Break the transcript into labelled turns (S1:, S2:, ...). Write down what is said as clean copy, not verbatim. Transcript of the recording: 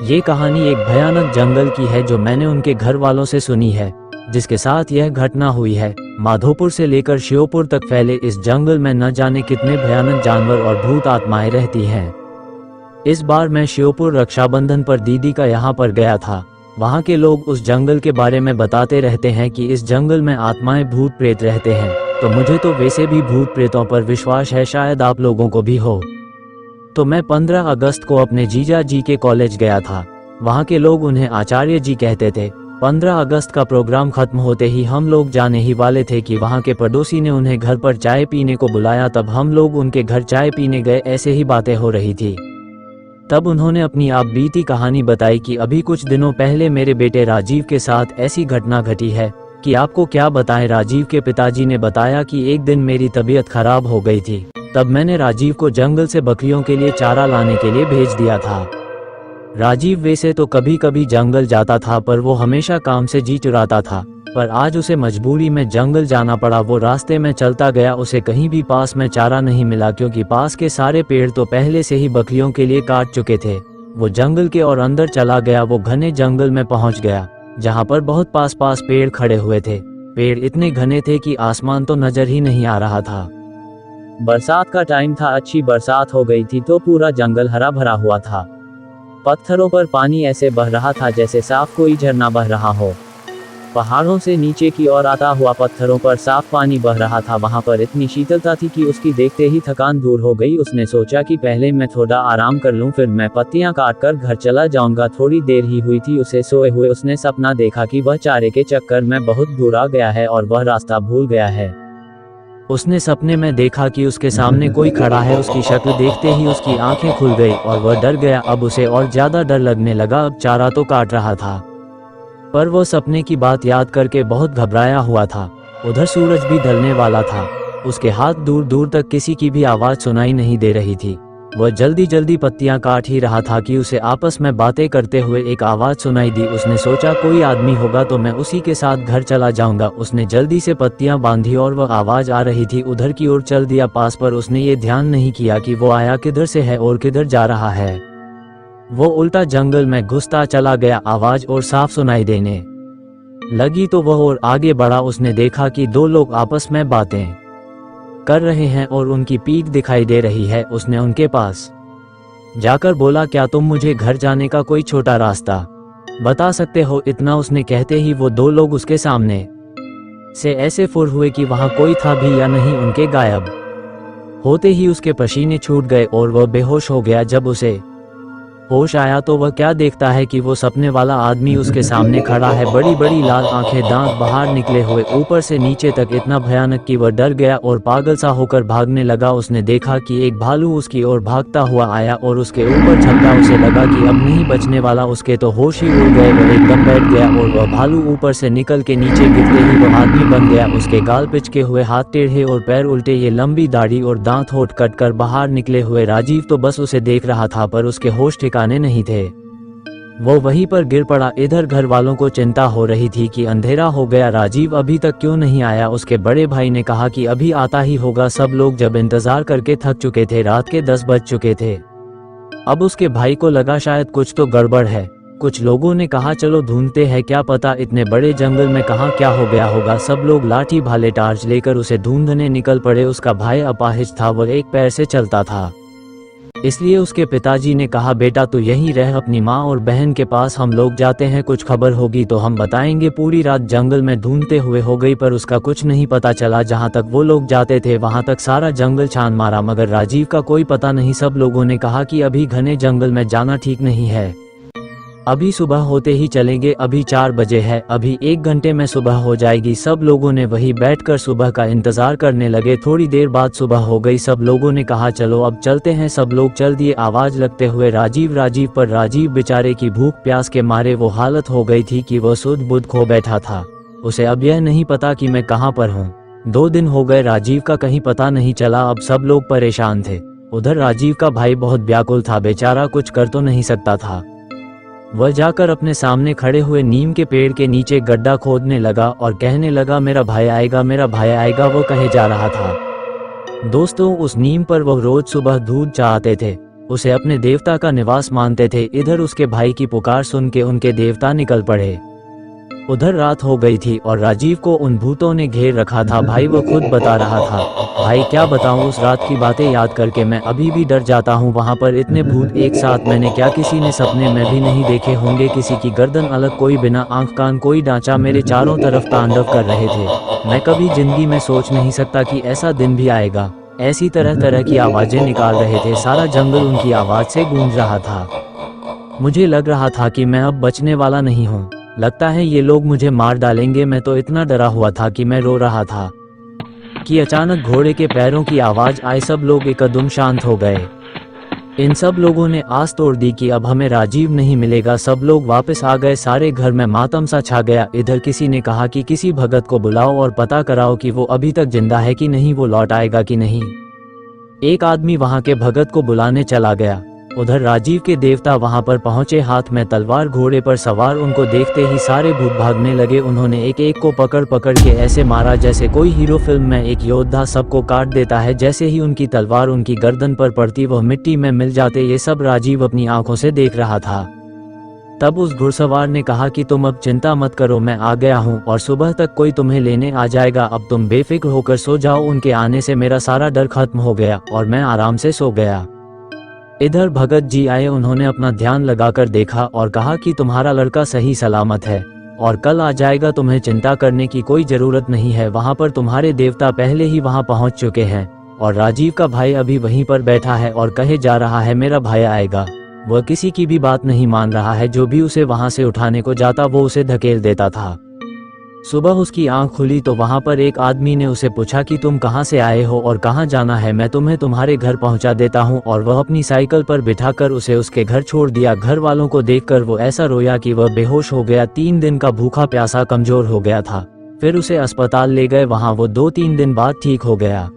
S1: ये कहानी एक भयानक जंगल की है जो मैंने उनके घर वालों से सुनी है, जिसके साथ यह घटना हुई है। माधोपुर से लेकर श्योपुर तक फैले इस जंगल में न जाने कितने भयानक जानवर और भूत आत्माएं रहती हैं। इस बार मैं श्योपुर रक्षाबंधन पर दीदी का यहाँ पर गया था। वहाँ के लोग उस जंगल के बारे में बताते रहते हैं कि इस जंगल में आत्माएं भूत प्रेत रहते हैं, तो मुझे तो वैसे भी भूत प्रेतों पर विश्वास है, शायद आप लोगों को भी हो। तो मैं 15 अगस्त को अपने जीजा जी के कॉलेज गया था। वहाँ के लोग उन्हें आचार्य जी कहते थे। 15 अगस्त का प्रोग्राम खत्म होते ही हम लोग जाने ही वाले थे कि वहाँ के पड़ोसी ने उन्हें घर पर चाय पीने को बुलाया। तब हम लोग उनके घर चाय पीने गए, ऐसे ही बातें हो रही थी। तब उन्होंने अपनी आप बीती कहानी बताई कि अभी कुछ दिनों पहले मेरे बेटे राजीव के साथ ऐसी घटना घटी है कि आपको क्या बताएं। राजीव के पिताजी ने बताया कि एक दिन मेरी तबीयत खराब हो गई थी। तब मैंने राजीव को जंगल से बकरियों के लिए चारा लाने के लिए भेज दिया था। राजीव वैसे तो कभी कभी जंगल जाता था, पर वो हमेशा काम से जी चुराता था। पर आज उसे मजबूरी में जंगल जाना पड़ा। वो रास्ते में चलता गया, उसे कहीं भी पास में चारा नहीं मिला, क्योंकि पास के सारे पेड़ तो पहले से ही बकरियों के लिए काट चुके थे। वो जंगल के और अंदर चला गया। वो घने जंगल में पहुंच गया, जहां पर बहुत पास पास पेड़ खड़े हुए थे। पेड़ इतने घने थे कि आसमान तो नजर ही नहीं आ रहा था। बरसात का टाइम था, अच्छी बरसात हो गई थी, तो पूरा जंगल हरा भरा हुआ था। पत्थरों पर पानी ऐसे बह रहा था जैसे साफ कोई झरना बह रहा हो। पहाड़ों से नीचे की ओर आता हुआ पत्थरों पर साफ पानी बह रहा था। वहां पर इतनी शीतलता थी कि उसकी देखते ही थकान दूर हो गई। उसने सोचा कि पहले मैं थोड़ा आराम कर लूं, फिर मैं पत्तियां काट कर घर चला जाऊंगा। थोड़ी देर ही हुई थी उसे सोए हुए। उसने सपना देखा कि वह चारे के चक्कर में बहुत दूर आ गया है और वह रास्ता भूल गया है। उसने सपने में देखा कि उसके सामने कोई खड़ा है। उसकी शक्ल देखते ही उसकी आंखें खुल गई और वह डर गया। अब उसे और ज्यादा डर लगने लगा। अब चारा तो काट रहा था, पर वो सपने की बात याद करके बहुत घबराया हुआ था। उधर सूरज भी ढलने वाला था। उसके हाथ दूर दूर तक किसी की भी आवाज सुनाई नहीं दे रही थी। वह जल्दी जल्दी पत्तियां काट ही रहा था कि उसे आपस में बातें करते हुए एक आवाज सुनाई दी। उसने सोचा कोई आदमी होगा तो मैं उसी के साथ घर चला जाऊंगा। उसने जल्दी से पत्तियां बांधी और वह आवाज आ रही थी उधर की ओर चल दिया पास। पर उसने ये ध्यान नहीं किया कि वो आया किधर से है और किधर जा रहा है। वो उल्टा जंगल में घुसता चला गया। आवाज और साफ सुनाई देने लगी तो वह और आगे बढ़ा। उसने देखा कि दो लोग आपस में बातें कर रहे हैं और उनकी पीठ दिखाई दे रही है। उसने उनके पास जाकर बोला, क्या तुम मुझे घर जाने का कोई छोटा रास्ता बता सकते हो? इतना उसने कहते ही वो दो लोग उसके सामने से ऐसे फुर हुए कि वहां कोई था भी या नहीं। उनके गायब होते ही उसके पसीने छूट गए और वह बेहोश हो गया। जब उसे होश आया तो वह क्या देखता है कि वो सपने वाला आदमी उसके सामने खड़ा है। बड़ी बड़ी लाल आंखें, दांत बाहर निकले हुए ऊपर से नीचे तक, इतना भयानक कि वह डर गया और पागल सा होकर भागने लगा। उसने देखा कि एक भालू उसकी ओर भागता हुआ आया और उसके ऊपर झपटा। उसे लगा कि अब नहीं बचने वाला। उसके तो होश ही उड़ गए। वह एकदम बैठ गया और वह भालू ऊपर से निकल के नीचे गिरते ही वह आदमी बन गया। उसके गाल पिचके हुए, हाथ टेढ़े और पैर उल्टे, ये लंबी दाढ़ी और दांत होठ कट कर बाहर निकले हुए। राजीव तो बस उसे देख रहा था, पर उसके होश ठिकाने नहीं थे। वो वहीं पर गिर पड़ा। इधर घर वालों को चिंता हो रही थी कि अंधेरा हो गया, राजीव अभी तक क्यों नहीं आया। उसके बड़े भाई ने कहा कि अभी आता ही होगा। सब लोग जब इंतजार करके थक चुके थे, रात के 10 बज चुके थे। अब उसके भाई को लगा शायद कुछ तो गड़बड़ है। कुछ लोगों ने कहा चलो ढूंढते हैं, क्या पता इतने बड़े जंगल में कहाँ क्या हो गया होगा। सब लोग लाठी भाले टार्च लेकर उसे ढूंढने निकल पड़े। उसका भाई अपाहिज था, वो एक पैर से चलता था, इसलिए उसके पिताजी ने कहा बेटा तू यहीं रह अपनी माँ और बहन के पास, हम लोग जाते हैं, कुछ खबर होगी तो हम बताएंगे। पूरी रात जंगल में ढूंढते हुए हो गई, पर उसका कुछ नहीं पता चला। जहाँ तक वो लोग जाते थे वहां तक सारा जंगल छान मारा, मगर राजीव का कोई पता नहीं। सब लोगों ने कहा कि अभी घने जंगल में जाना ठीक नहीं है, अभी सुबह होते ही चलेंगे। अभी 4 बजे है, अभी 1 घंटे में सुबह हो जाएगी। सब लोगों ने वहीं बैठकर सुबह का इंतजार करने लगे। थोड़ी देर बाद सुबह हो गई। सब लोगों ने कहा चलो अब चलते हैं। सब लोग चल दिए आवाज लगते हुए राजीव राजीव। पर राजीव बेचारे की भूख प्यास के मारे वो हालत हो गई थी कि वह सुध बुध खो बैठा था। उसे अब यह नहीं पता कि मैं कहाँ पर हूँ। 2 दिन हो गए, राजीव का कहीं पता नहीं चला। अब सब लोग परेशान थे। उधर राजीव का भाई बहुत व्याकुल था, बेचारा कुछ कर तो नहीं सकता था। वह जाकर अपने सामने खड़े हुए नीम के पेड़ के नीचे गड्ढा खोदने लगा और कहने लगा मेरा भाई आएगा, मेरा भाई आएगा। वो कहे जा रहा था। दोस्तों उस नीम पर वह रोज सुबह दूध चाहते थे। उसे अपने देवता का निवास मानते थे। इधर उसके भाई की पुकार सुन के उनके देवता निकल पड़े। उधर रात हो गई थी और राजीव को उन भूतों ने घेर रखा था। भाई वो खुद बता रहा था, भाई क्या बताऊं, उस रात की बातें याद करके मैं अभी भी डर जाता हूं। वहां पर इतने भूत एक साथ मैंने क्या किसी ने सपने में भी नहीं देखे होंगे। किसी की गर्दन अलग, कोई बिना आंख कान, कोई ढांचा, मेरे चारों तरफ तांडव कर रहे थे। मैं कभी जिंदगी में सोच नहीं सकता कि ऐसा दिन भी आएगा। ऐसी तरह तरह की आवाजें निकाल रहे थे। सारा जंगल उनकी आवाज से गूंज रहा था। मुझे लग रहा था कि मैं अब बचने वाला नहीं हूँ। लगता है ये लोग मुझे मार डालेंगे। मैं तो इतना डरा हुआ था कि मैं रो रहा था कि अचानक घोड़े के पैरों की आवाज आई। सब लोग एकदम शांत हो गए। इन सब लोगों ने आस तोड़ दी कि अब हमें राजीव नहीं मिलेगा। सब लोग वापस आ गए। सारे घर में मातम सा छा गया। इधर किसी ने कहा कि किसी भगत को बुलाओ और पता कराओ कि वो अभी तक जिंदा है कि नहीं, वो लौट आएगा कि नहीं। एक आदमी वहां के भगत को बुलाने चला गया। उधर राजीव के देवता वहां पर पहुंचे, हाथ में तलवार, घोड़े पर सवार। उनको देखते ही सारे भूत भागने लगे। उन्होंने एक एक को पकड़ पकड़ के ऐसे मारा जैसे कोई हीरो फिल्म में एक योद्धा सबको काट देता है। जैसे ही उनकी तलवार उनकी गर्दन पर पड़ती वह मिट्टी में मिल जाते। ये सब राजीव अपनी आंखों से देख रहा था। तब उस घुड़सवार ने कहा कि तुम अब चिंता मत करो, मैं आ गया हूँ और सुबह तक कोई तुम्हें लेने आ जाएगा। अब तुम बेफिक्र होकर सो जाओ। उनके आने से मेरा सारा डर खत्म हो गया और मैं आराम से सो गया। इधर भगत जी आए। उन्होंने अपना ध्यान लगाकर देखा और कहा कि तुम्हारा लड़का सही सलामत है और कल आ जाएगा। तुम्हें चिंता करने की कोई जरूरत नहीं है। वहां पर तुम्हारे देवता पहले ही वहां पहुंच चुके हैं और राजीव का भाई अभी वहीं पर बैठा है और कहे जा रहा है मेरा भाई आएगा। वह किसी की भी बात नहीं मान रहा है। जो भी उसे वहां से उठाने को जाता वो उसे धकेल देता था। सुबह उसकी आंख खुली तो वहां पर एक आदमी ने उसे पूछा कि तुम कहां से आए हो और कहां जाना है। मैं तुम्हें तुम्हारे घर पहुंचा देता हूं। और वह अपनी साइकिल पर बिठाकर उसे उसके घर छोड़ दिया। घर वालों को देखकर वो ऐसा रोया कि वह बेहोश हो गया। 3 दिन का भूखा प्यासा कमजोर हो गया था। फिर उसे अस्पताल ले गए। वहां वो 2-3 दिन बाद ठीक हो गया।